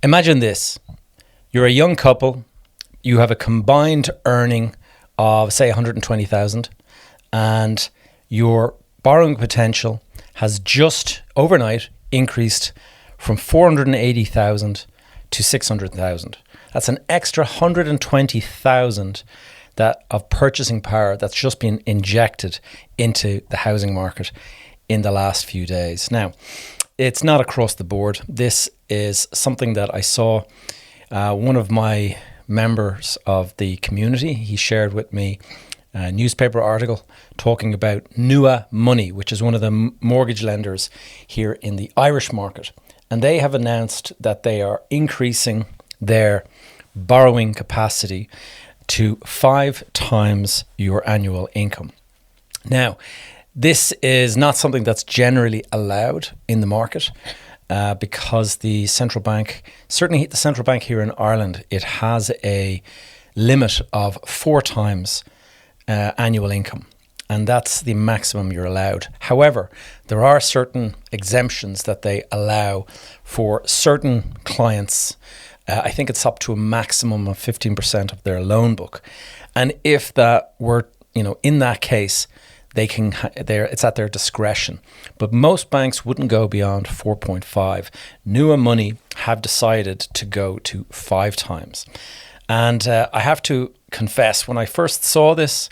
Imagine this. You're a young couple. You have a combined earning of, say, 120,000, and your borrowing potential has just overnight increased from 480,000 to 600,000. That's an extra 120,000 that of purchasing power that's just been injected into the housing market in the last few days. Now, it's not across the board. This is something that I saw one of my members of the community. He shared with me a newspaper article talking about Nua Money, which is one of the mortgage lenders here in the Irish market. And they have announced that they are increasing their borrowing capacity to 5 times your annual income. Now, this is not something that's generally allowed in the market because the central bank, certainly the central bank here in Ireland, it has a limit of 4 times annual income. And that's the maximum you're allowed. However, there are certain exemptions that they allow for certain clients. I think it's up to a maximum of 15% of their loan book. And if that were, in that case, they can. It's at their discretion. But most banks wouldn't go beyond 4.5. Nua Money have decided to go to 5 times. And I have to confess, when I first saw this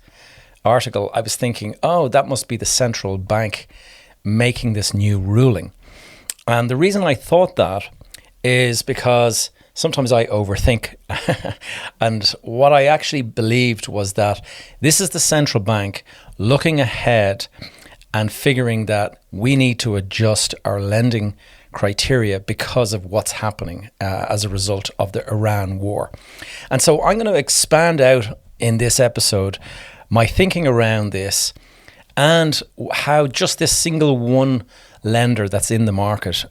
article, I was thinking, oh, that must be the central bank making this new ruling. And the reason I thought that is because sometimes I overthink. And what I actually believed was that this is the central bank looking ahead and figuring that we need to adjust our lending criteria because of what's happening as a result of the Iran war. And so I'm going to expand out in this episode my thinking around this and how just this single one lender that's in the market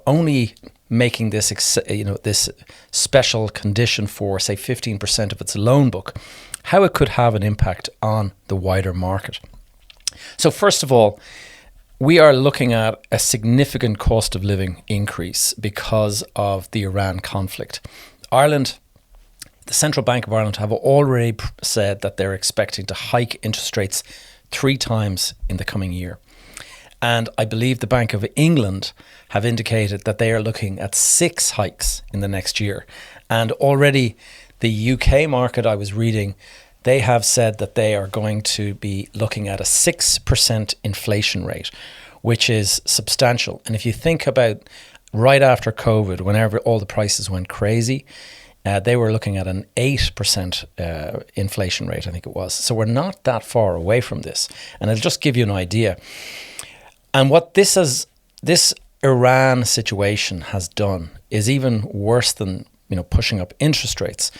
only making this this special condition for, say, 15% of its loan book, how it could have an impact on the wider market. So first of all, we are looking at a significant cost of living increase because of the Iran conflict. Ireland, the Central Bank of Ireland, have already said that they're expecting to hike interest rates 3 times in the coming year. And I believe the Bank of England have indicated that they are looking at 6 hikes in the next year. And already the UK market, I was reading, they have said that they are going to be looking at a 6% inflation rate, which is substantial. And if you think about right after COVID, whenever all the prices went crazy, they were looking at an 8% inflation rate, I think it was. So we're not that far away from this. And I'll just give you an idea. And what this Iran situation has done is even worse than pushing up interest rates.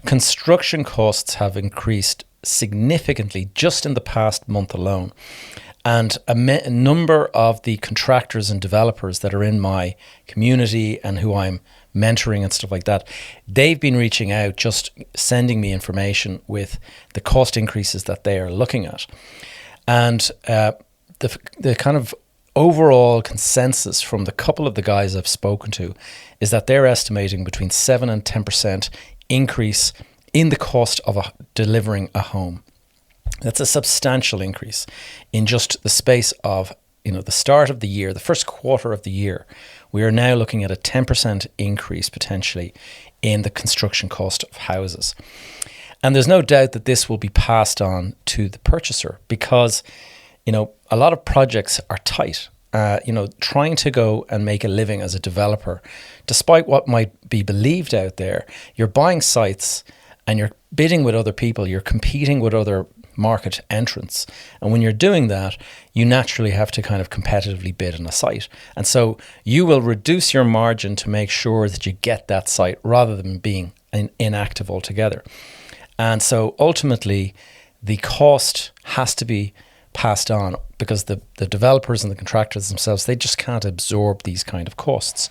Construction costs have increased significantly just in the past month alone. And a number of the contractors and developers that are in my community and who I'm mentoring and stuff like that, they've been reaching out, just sending me information with the cost increases that they are looking at. And the kind of overall consensus from the couple of the guys I've spoken to is that they're estimating between 7 and 10% increase in the cost of delivering a home. That's a substantial increase in just the space of the start of the year, the first quarter of the year. We are now looking at a 10% increase potentially in the construction cost of houses. And there's no doubt that this will be passed on to the purchaser because a lot of projects are tight. Trying to go and make a living as a developer, despite what might be believed out there, you're buying sites and you're bidding with other people, you're competing with other market entrants. And when you're doing that, you naturally have to kind of competitively bid on a site. And so you will reduce your margin to make sure that you get that site rather than being inactive altogether. And so ultimately, the cost has to be passed on because the developers and the contractors themselves, they just can't absorb these kind of costs.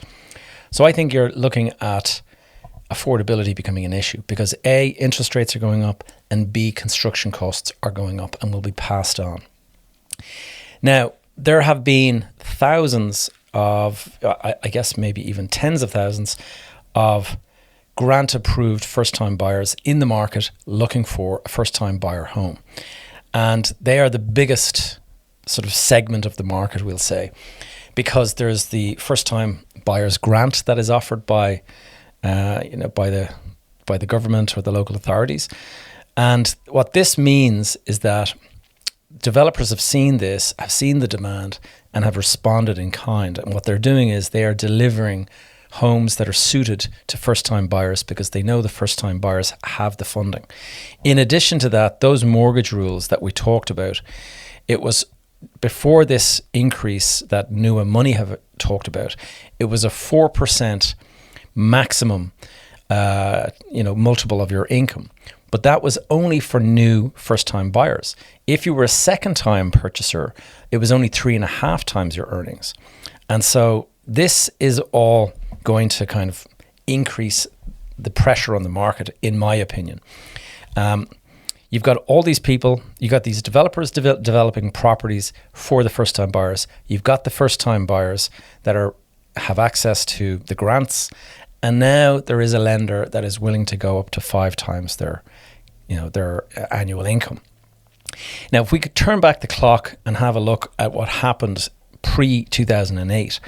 So I think you're looking at affordability becoming an issue because A, interest rates are going up, and B, construction costs are going up and will be passed on. Now, there have been thousands of, I guess maybe even tens of thousands of grant approved first time buyers in the market looking for a first time buyer home. And they are the biggest sort of segment of the market, we'll say, because there's the first time buyers grant that is offered by the government or the local authorities. And what this means is that developers have seen this, have seen the demand, and have responded in kind. And what they're doing is they are delivering homes that are suited to first-time buyers because they know the first-time buyers have the funding. In addition to that, those mortgage rules that we talked about, it was before this increase that Nua Money have talked about, it was a 4% maximum multiple of your income. But that was only for new first-time buyers. If you were a second-time purchaser, it was only 3.5 times your earnings. And so this is all going to kind of increase the pressure on the market, in my opinion. You've got all these people, you've got these developers developing properties for the first-time buyers. You've got the first-time buyers that have access to the grants. And now there is a lender that is willing to go up to 5 times their annual income. Now, if we could turn back the clock and have a look at what happened pre-2008,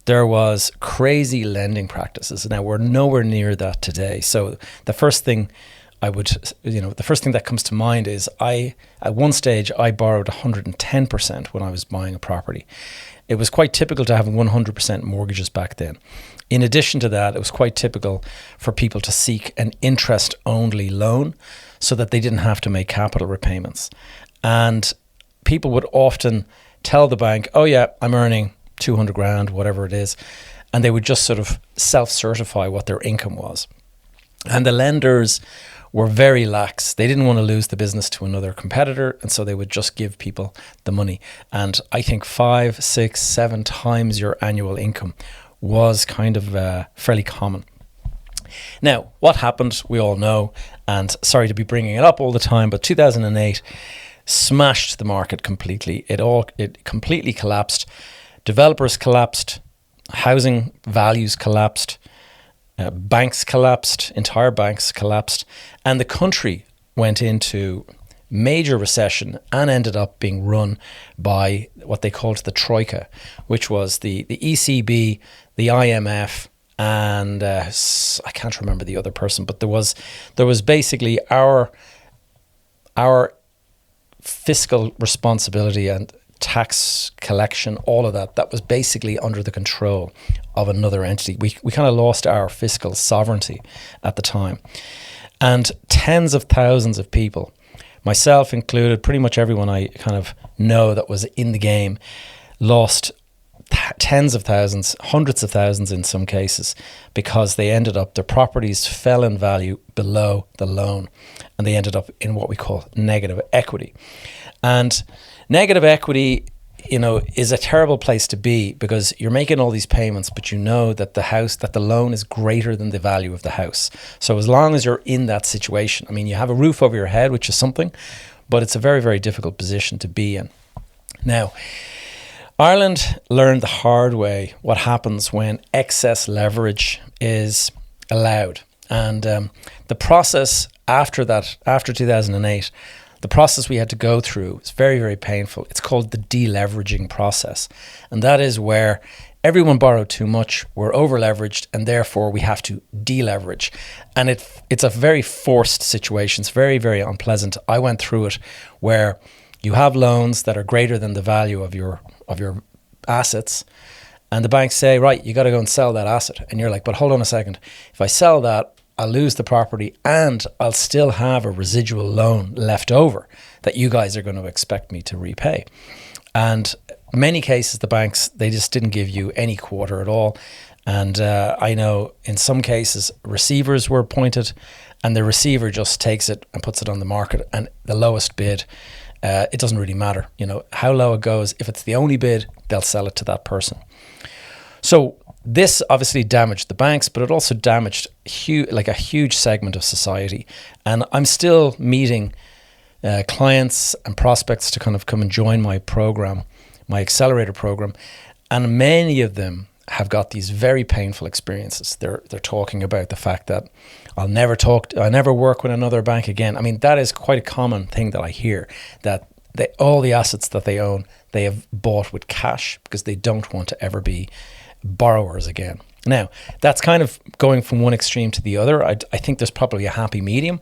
there was crazy lending practices. Now, we're nowhere near that today. So the first thing that comes to mind is at one stage, I borrowed 110% when I was buying a property. It was quite typical to have 100% mortgages back then. In addition to that, it was quite typical for people to seek an interest-only loan so that they didn't have to make capital repayments. And people would often tell the bank, oh yeah, I'm earning 200 grand, whatever it is. And they would just sort of self-certify what their income was. And the lenders were very lax. They didn't want to lose the business to another competitor, and so they would just give people the money. And I think 5, 6, 7 times your annual income was kind of fairly common. Now, what happened, we all know, and sorry to be bringing it up all the time, but 2008 smashed the market completely. It completely collapsed. Developers collapsed, housing values collapsed, banks collapsed, entire banks collapsed, and the country went into major recession and ended up being run by what they called the Troika, which was the ECB, the IMF, and I can't remember the other person, but there was basically our fiscal responsibility and tax collection, all of that was basically under the control of another entity. We kind of lost our fiscal sovereignty at the time. And tens of thousands of people, myself included, pretty much everyone I kind of know that was in the game, lost tens of thousands, hundreds of thousands in some cases, because their properties fell in value below the loan, and they ended up in what we call negative equity. And negative equity, is a terrible place to be because you're making all these payments, but you know that the loan is greater than the value of the house. So as long as you're in that situation, you have a roof over your head, which is something, but it's a very, very difficult position to be in. Now, Ireland learned the hard way what happens when excess leverage is allowed. And the process after 2008, the process we had to go through is very, very painful. It's called the deleveraging process. And that is where everyone borrowed too much, we're over-leveraged, and therefore we have to deleverage. And it's a very forced situation. It's very, very unpleasant. I went through it where you have loans that are greater than the value of your assets, and the banks say, right, you got to go and sell that asset. And you're like, but hold on a second. If I sell that, I'll lose the property and I'll still have a residual loan left over that you guys are going to expect me to repay. And in many cases, the banks, they just didn't give you any quarter at all. And I know in some cases, receivers were appointed, and the receiver just takes it and puts it on the market, and the lowest bid, it doesn't really matter, how low it goes. If it's the only bid, they'll sell it to that person. So this obviously damaged the banks, but it also damaged a huge segment of society. And I'm still meeting clients and prospects to kind of come and join my program, my accelerator program. And many of them have got these very painful experiences. They're talking about the fact that I'll never work with another bank again. I mean, that is quite a common thing that I hear, that all the assets that they own, they have bought with cash because they don't want to ever be borrowers again. Now, that's kind of going from one extreme to the other. I think there's probably a happy medium.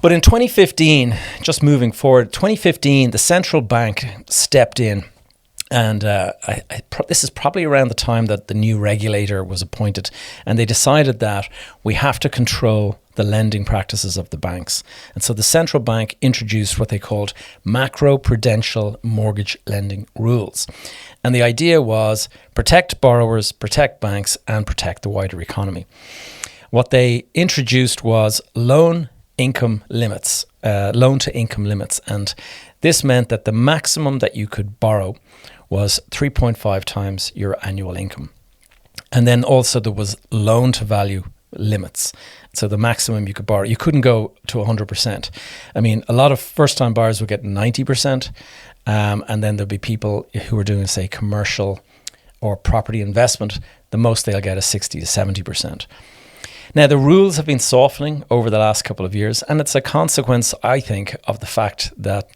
But in 2015, just moving forward, 2015, the central bank stepped in. And this is probably around the time that the new regulator was appointed. And they decided that we have to control the lending practices of the banks. And so the central bank introduced what they called macro-prudential mortgage lending rules. And the idea was protect borrowers, protect banks, and protect the wider economy. What they introduced was loan-to-income limits. And this meant that the maximum that you could borrow was 3.5 times your annual income. And then also there was loan to value limits. So the maximum you could borrow, you couldn't go to 100%. I mean, a lot of first time buyers would get 90%. And then there'll be people who are doing, say, commercial or property investment. The most they'll get is 60 to 70%. Now, the rules have been softening over the last couple of years. And it's a consequence, I think, of the fact that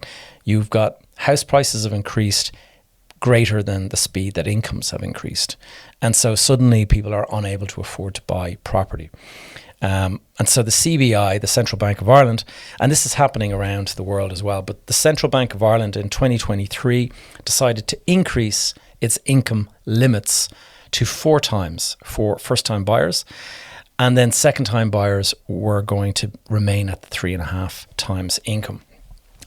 you've got house prices have increased greater than the speed that incomes have increased. And so suddenly people are unable to afford to buy property. And so the CBI, the Central Bank of Ireland, and this is happening around the world as well, but the Central Bank of Ireland in 2023 decided to increase its income limits to 4 times for first-time buyers. And then second-time buyers were going to remain at 3.5 times income.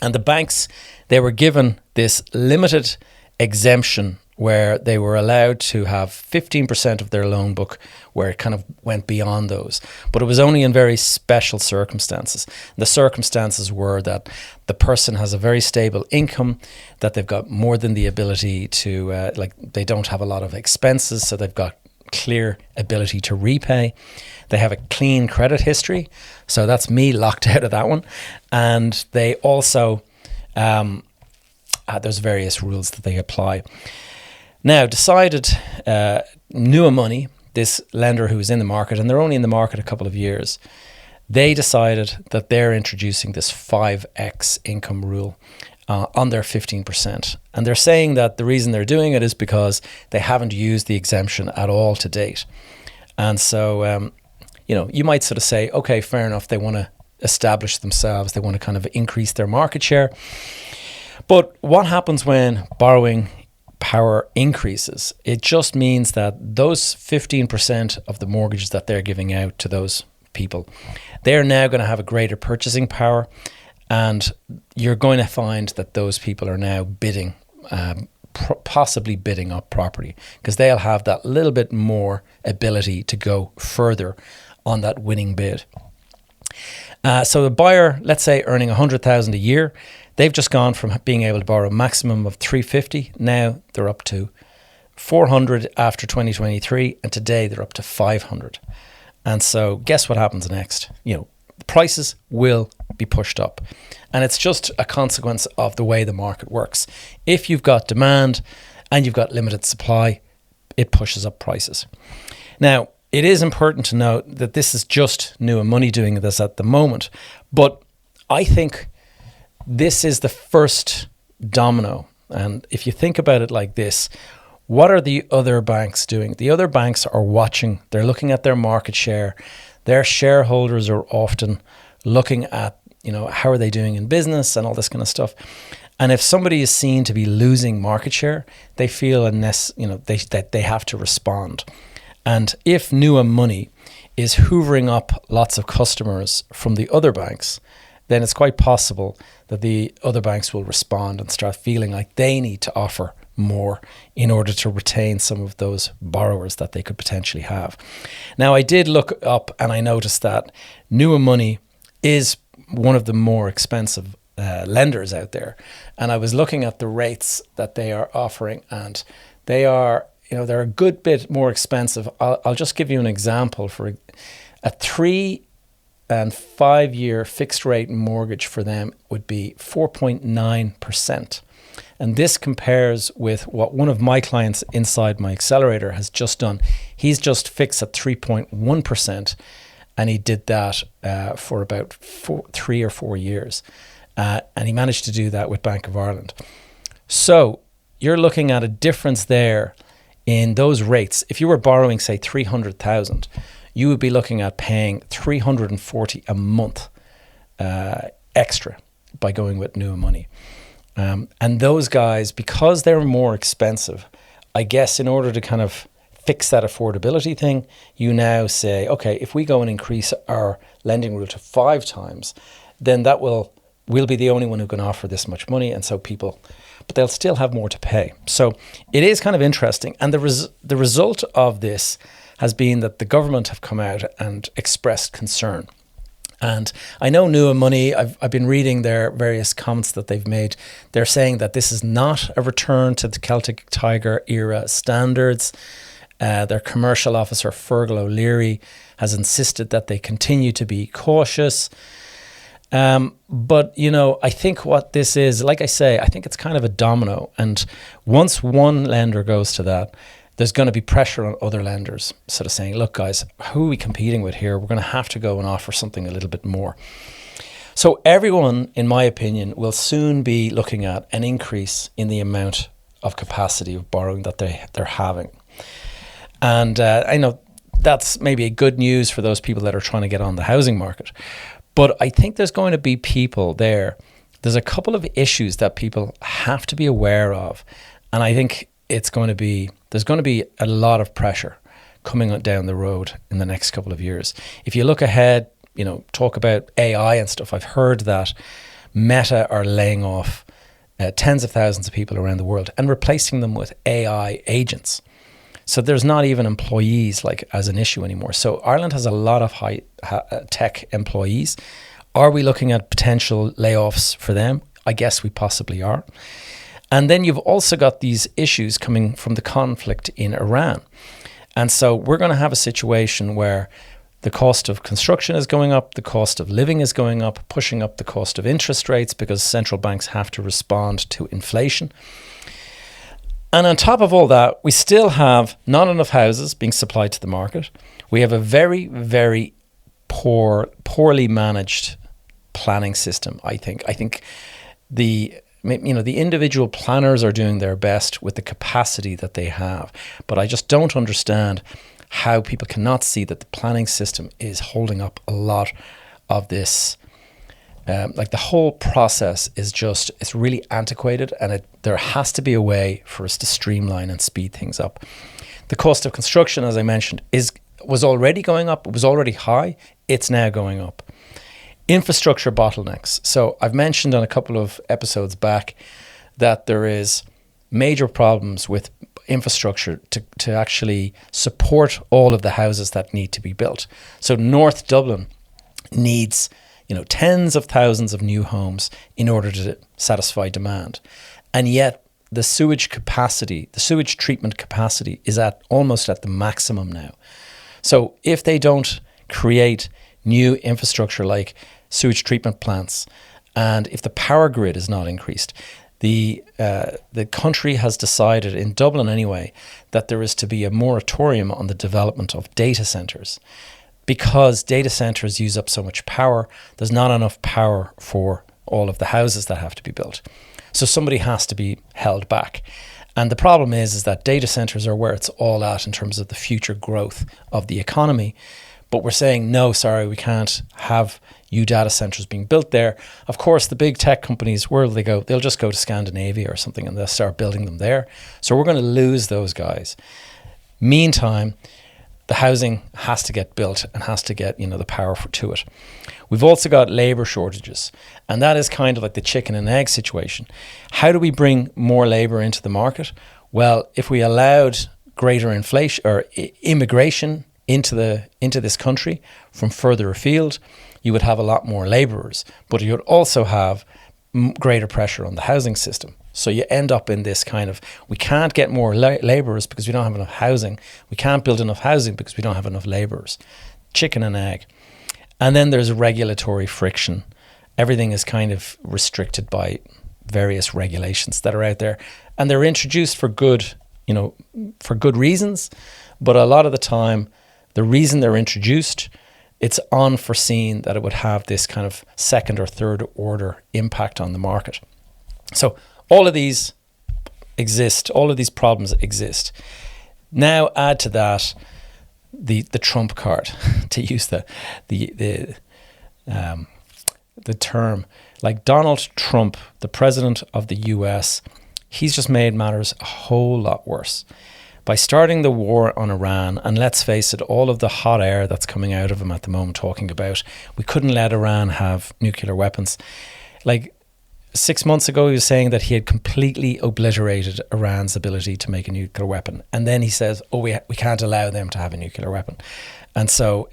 And the banks, they were given this limited exemption where they were allowed to have 15% of their loan book where it kind of went beyond those. But it was only in very special circumstances. The circumstances were that the person has a very stable income, that they've got more than the ability to, they don't have a lot of expenses, so they've got clear ability to repay. They have a clean credit history, so that's me locked out of that one. And they also... there's various rules that they apply. Now, decided Nua Money, this lender who is in the market, and they're only in the market a couple of years, they decided that they're introducing this 5x income rule on their 15%. And they're saying that the reason they're doing it is because they haven't used the exemption at all to date. And so, you might sort of say, okay, fair enough, they want to establish themselves, they want to kind of increase their market share. But what happens when borrowing power increases? It just means that those 15% of the mortgages that they're giving out to those people, they're now going to have a greater purchasing power, and you're going to find that those people are now bidding, possibly bidding up property, because they'll have that little bit more ability to go further on that winning bid. So the buyer, let's say earning 100,000 a year, they've just gone from being able to borrow a maximum of 350. Now they're up to 400 after 2023, and today they're up to 500. And so guess what happens next? The prices will be pushed up. And it's just a consequence of the way the market works. If you've got demand and you've got limited supply, it pushes up prices. Now, it is important to note that this is just Nua Money doing this at the moment. But I think this is the first domino. And if you think about it like this, what are the other banks doing? The other banks are watching. They're looking at their market share. Their shareholders are often looking at, how are they doing in business and all this kind of stuff. And if somebody is seen to be losing market share, they feel that they have to respond. And if Nua Money is hoovering up lots of customers from the other banks, then it's quite possible that the other banks will respond and start feeling like they need to offer more in order to retain some of those borrowers that they could potentially have. Now, I did look up and I noticed that Nua Money is one of the more expensive lenders out there. And I was looking at the rates that they are offering, and they are, they're a good bit more expensive. I'll just give you an example. For a 3 and 5 year fixed rate mortgage for them would be 4.9%. And this compares with what one of my clients inside my accelerator has just done. He's just fixed at 3.1%, and he did that for about 3 or 4 years. And he managed to do that with Bank of Ireland. So you're looking at a difference there in those rates. If you were borrowing, say, 300,000, you would be looking at paying 340 a month extra by going with Nua Money. And those guys, because they're more expensive, I guess in order to kind of fix that affordability thing, you now say, okay, if we go and increase our lending rule to 5 times, then we'll be the only one who can offer this much money. And so but they'll still have more to pay. So it is kind of interesting. And the result of this has been that the government have come out and expressed concern. And I know Nua Money, I've been reading their various comments that they've made. They're saying that this is not a return to the Celtic Tiger era standards. Their commercial officer, Fergal O'Leary, has insisted that they continue to be cautious. But, I think what this is, like I say, I think it's kind of a domino. And once one lender goes to that, there's going to be pressure on other lenders sort of saying, look, guys, who are we competing with here? We're going to have to go and offer something a little bit more. So everyone, in my opinion, will soon be looking at an increase in the amount of capacity of borrowing that they're having. And I know that's maybe a good news for those people that are trying to get on the housing market. But I think there's going to be people there. There's a couple of issues that people have to be aware of. And I think there's going to be a lot of pressure coming down the road in the next couple of years. If you look ahead, talk about AI and stuff, I've heard that Meta are laying off tens of thousands of people around the world and replacing them with AI agents. So there's not even employees as an issue anymore. So Ireland has a lot of high tech employees. Are we looking at potential layoffs for them? I guess we possibly are. And then you've also got these issues coming from the conflict in Iran. And so we're going to have a situation where the cost of construction is going up, the cost of living is going up, pushing up the cost of interest rates because central banks have to respond to inflation. And on top of all that, we still have not enough houses being supplied to the market. We have a very, very poorly managed planning system, I think. I think the individual planners are doing their best with the capacity that they have. But I just don't understand how people cannot see that the planning system is holding up a lot of this. The whole process it's really antiquated, and there has to be a way for us to streamline and speed things up. The cost of construction, as I mentioned, was already going up. It was already high. It's now going up. Infrastructure bottlenecks. So I've mentioned on a couple of episodes back that there is major problems with infrastructure to actually support all of the houses that need to be built. So North Dublin needs tens of thousands of new homes in order to satisfy demand. And yet the sewage treatment capacity is almost at the maximum now. So if they don't create new infrastructure like sewage treatment plants, and if the power grid is not increased, the country has decided, in Dublin anyway, that there is to be a moratorium on the development of data centres. Because data centres use up so much power, there's not enough power for all of the houses that have to be built. So somebody has to be held back. And the problem is that data centres are where it's all at in terms of the future growth of the economy. But we're saying, no, sorry, we can't have new data centres being built there. Of course, the big tech companies, where will they go? They'll just go to Scandinavia or something and they'll start building them there. So we're going to lose those guys. Meantime, the housing has to get built and has to get, the power to it. We've also got labour shortages, and that is kind of like the chicken and egg situation. How do we bring more labour into the market? Well, if we allowed greater inflation or immigration into this country from further afield, you would have a lot more labourers, but you would also have greater pressure on the housing system. So you end up in this kind of, we can't get more labourers because we don't have enough housing. We can't build enough housing because we don't have enough labourers. Chicken and egg. And then there's regulatory friction. Everything is kind of restricted by various regulations that are out there, and they're introduced for good, for good reasons. But a lot of the time, the reason they're introduced, it's unforeseen that it would have this kind of second or third order impact on the market. So all of these exist, all of these problems exist. Now add to that the trump card, to use the term. Like Donald Trump, the president of the US, he's just made matters a whole lot worse by starting the war on Iran. And let's face it, all of the hot air that's coming out of him at the moment, talking about we couldn't let Iran have nuclear weapons. Like 6 months ago, he was saying that he had completely obliterated Iran's ability to make a nuclear weapon. And then he says, we can't allow them to have a nuclear weapon. And so,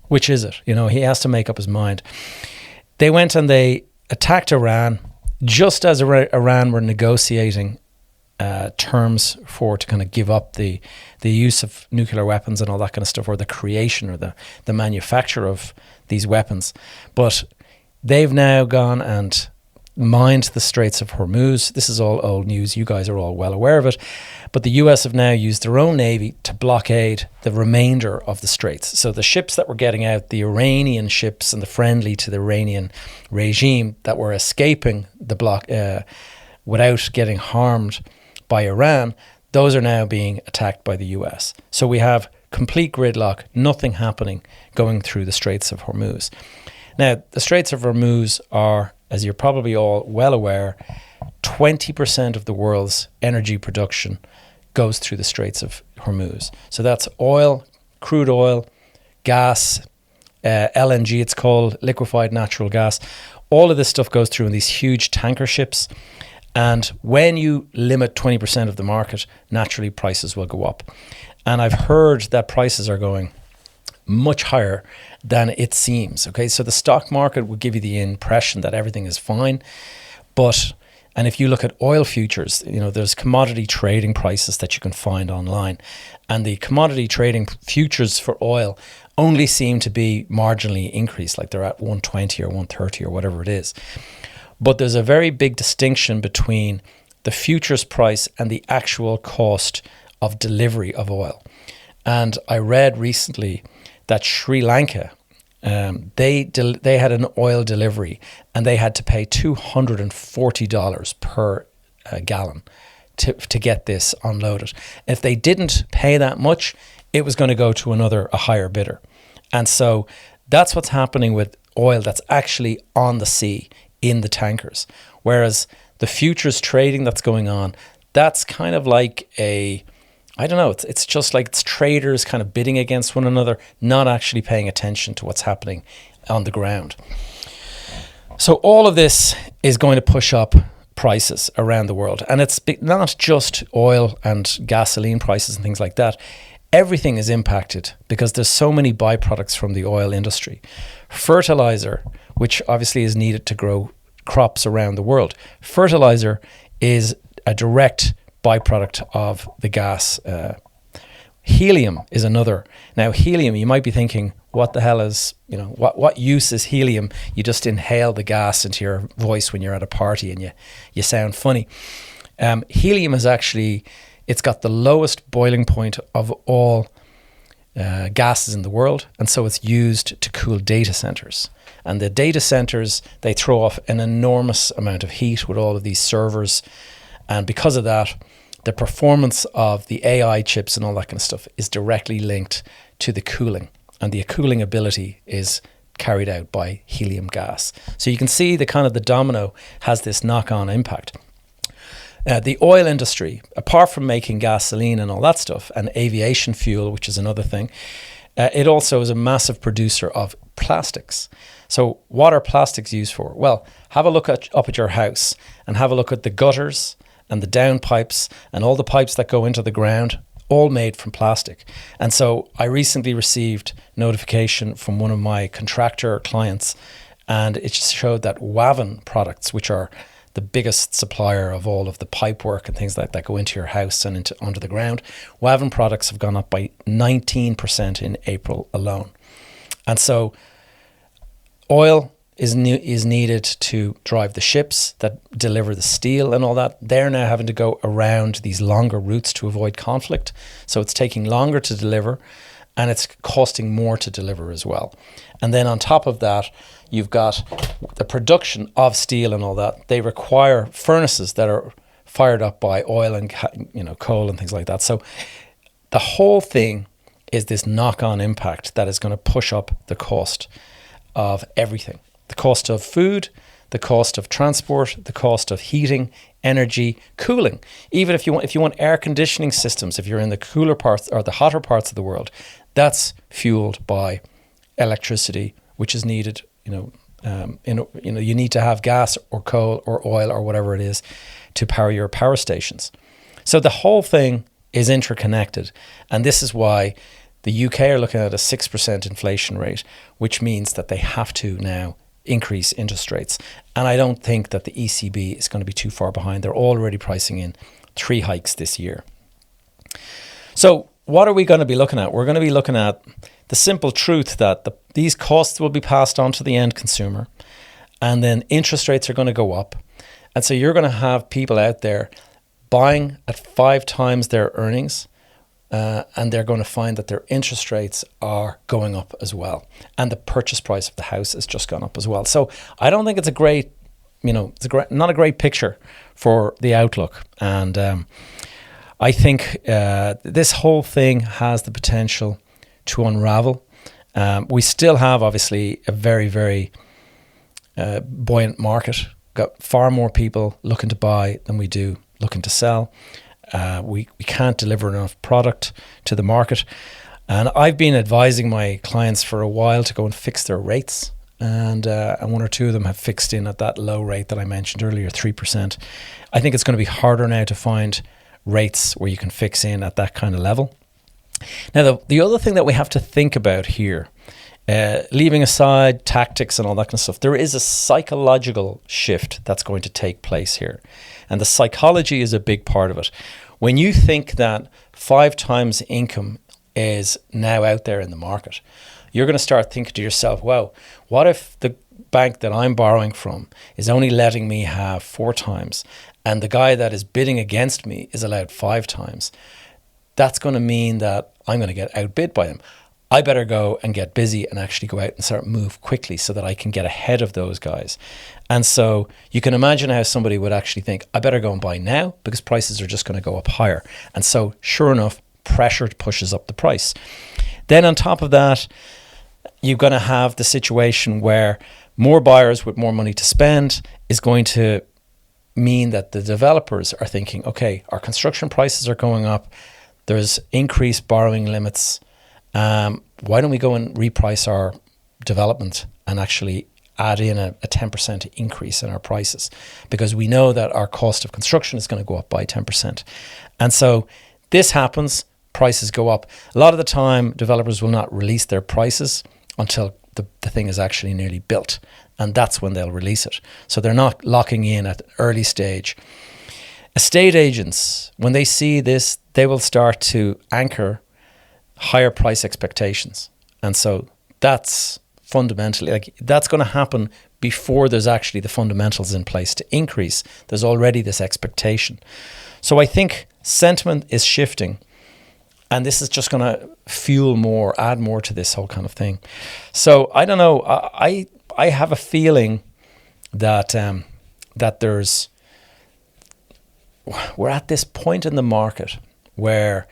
which is it? He has to make up his mind. They went and they attacked Iran just as Iran were negotiating terms to kind of give up the use of nuclear weapons and all that kind of stuff, or the creation or the manufacture of these weapons. But they've now gone and mined the Straits of Hormuz. This is all old news. You guys are all well aware of it. But the US have now used their own navy to blockade the remainder of the straits. So the ships that were getting out, the Iranian ships and the friendly to the Iranian regime that were escaping the block without getting harmed by Iran, those are now being attacked by the US. So we have complete gridlock, nothing happening going through the Straits of Hormuz. Now, the Straits of Hormuz are, as you're probably all well aware, 20% of the world's energy production goes through the Straits of Hormuz. So that's oil, crude oil, gas, LNG, it's called, liquefied natural gas. All of this stuff goes through in these huge tanker ships. And when you limit 20% of the market, naturally prices will go up. And I've heard that prices are going much higher than it seems. Okay, so the stock market will give you the impression that everything is fine, and if you look at oil futures, there's commodity trading prices that you can find online, and the commodity trading futures for oil only seem to be marginally increased, like they're at 120 or 130 or whatever it is. But there's a very big distinction between the futures price and the actual cost of delivery of oil. And I read recently that Sri Lanka, they had an oil delivery and they had to pay $240 per gallon to get this unloaded. If they didn't pay that much, it was going to go to a higher bidder. And so that's what's happening with oil that's actually on the sea in the tankers. Whereas the futures trading that's going on, that's kind of like it's just like it's traders kind of bidding against one another, not actually paying attention to what's happening on the ground. So all of this is going to push up prices around the world. And it's not just oil and gasoline prices and things like that. Everything is impacted because there's so many byproducts from the oil industry. Fertilizer, which obviously is needed to grow crops around the world. Fertilizer is a direct byproduct of the gas. Helium is another. Now, helium, you might be thinking, what the hell is, what use is helium? You just inhale the gas into your voice when you're at a party and you sound funny. Helium is actually, it's got the lowest boiling point of all gases in the world, and so it's used to cool data centers. And the data centers, they throw off an enormous amount of heat with all of these servers, and because of that, the performance of the AI chips and all that kind of stuff is directly linked to the cooling, and the cooling ability is carried out by helium gas. So you can see the domino has this knock-on impact. The oil industry, apart from making gasoline and all that stuff, and aviation fuel, which is another thing, it also is a massive producer of plastics. So what are plastics used for? Well, have a look up at your house and have a look at the gutters and the downpipes and all the pipes that go into the ground, all made from plastic. And so I recently received notification from one of my contractor clients, and it just showed that Wavin products, which are the biggest supplier of all of the pipe work and things like that go into your house and onto the ground, Wavin products have gone up by 19% in April alone. And so oil is needed to drive the ships that deliver the steel and all that. They're now having to go around these longer routes to avoid conflict. So it's taking longer to deliver, and it's costing more to deliver as well. And then on top of that, you've got the production of steel and all that. They require furnaces that are fired up by oil and coal and things like that. So the whole thing is this knock-on impact that is going to push up the cost of everything. The cost of food, the cost of transport, the cost of heating, energy, cooling. Even if you want air conditioning systems, if you're in the cooler parts or the hotter parts of the world, that's fueled by electricity, which is needed. You need to have gas or coal or oil or whatever it is to power your power stations. So the whole thing is interconnected, and this is why the UK are looking at a 6% inflation rate, which means that they have to now increase interest rates. And I don't think that the ECB is going to be too far behind. They're already pricing in 3 hikes this year. So what are we going to be looking at? We're going to be looking at the simple truth that these costs will be passed on to the end consumer, and then interest rates are going to go up. And so you're going to have people out there buying at 5 times their earnings, and they're going to find that their interest rates are going up as well. And the purchase price of the house has just gone up as well. So I don't think it's not a great picture for the outlook. And I think this whole thing has the potential to unravel. We still have, obviously, a very, very buoyant market. Got far more people looking to buy than we do looking to sell. We can't deliver enough product to the market. And I've been advising my clients for a while to go and fix their rates. And 1 or 2 of them have fixed in at that low rate that I mentioned earlier, 3%. I think it's going to be harder now to find rates where you can fix in at that kind of level. Now, the other thing that we have to think about here, leaving aside tactics and all that kind of stuff, there is a psychological shift that's going to take place here. And the psychology is a big part of it. When you think that 5 times income is now out there in the market, you're going to start thinking to yourself, wow, what if the bank that I'm borrowing from is only letting me have 4 times, and the guy that is bidding against me is allowed 5 times? That's going to mean that I'm going to get outbid by them. I better go and get busy and actually go out and start move quickly so that I can get ahead of those guys. And so you can imagine how somebody would actually think, I better go and buy now because prices are just going to go up higher. And so sure enough, pressure pushes up the price. Then on top of that, you're going to have the situation where more buyers with more money to spend is going to mean that the developers are thinking, okay, our construction prices are going up. There's increased borrowing limits. Why don't we go and reprice our development and actually add in a 10% increase in our prices? Because we know that our cost of construction is going to go up by 10%. And so this happens, prices go up. A lot of the time, developers will not release their prices until the thing is actually nearly built. And that's when they'll release it. So they're not locking in at an early stage. Estate agents, when they see this, they will start to anchor higher price expectations. And so that's fundamentally, that's going to happen before there's actually the fundamentals in place to increase. There's already this expectation. So I think sentiment is shifting, and this is just going to fuel more, add more to this whole kind of thing. So I don't know. I have a feeling that we're at this point in the market where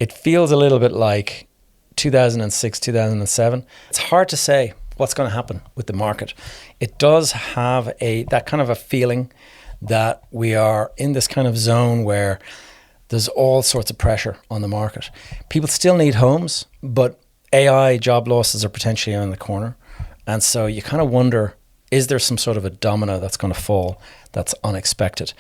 it feels a little bit like 2006, 2007. It's hard to say what's going to happen with the market. It does have that kind of a feeling that we are in this kind of zone where there's all sorts of pressure on the market. People still need homes, but AI job losses are potentially on the corner. And so you kind of wonder, is there some sort of a domino that's going to fall that's unexpected?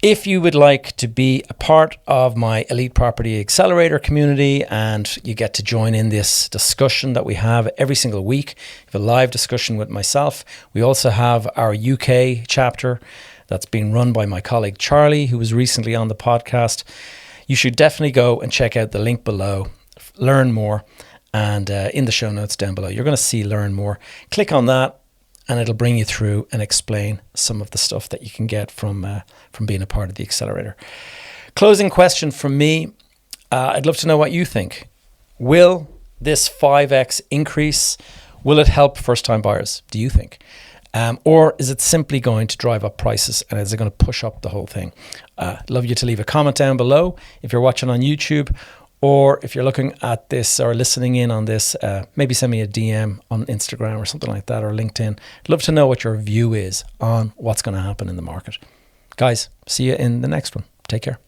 If you would like to be a part of my Elite Property Accelerator community and you get to join in this discussion that we have every single week, we have a live discussion with myself. We also have our UK chapter that's being run by my colleague Charlie, who was recently on the podcast. You should definitely go and check out the link below, learn more, and in the show notes down below, you're going to see learn more. Click on that and it'll bring you through and explain some of the stuff that you can get from being a part of the accelerator. Closing question from me. I'd love to know what you think. Will this 5x increase, will it help first-time buyers, do you think? Or is it simply going to drive up prices, and is it going to push up the whole thing? Love you to leave a comment down below if you're watching on YouTube, or if you're looking at this or listening in on this, maybe send me a DM on Instagram or something like that, or LinkedIn. I'd love to know what your view is on what's going to happen in the market. Guys, see you in the next one. Take care.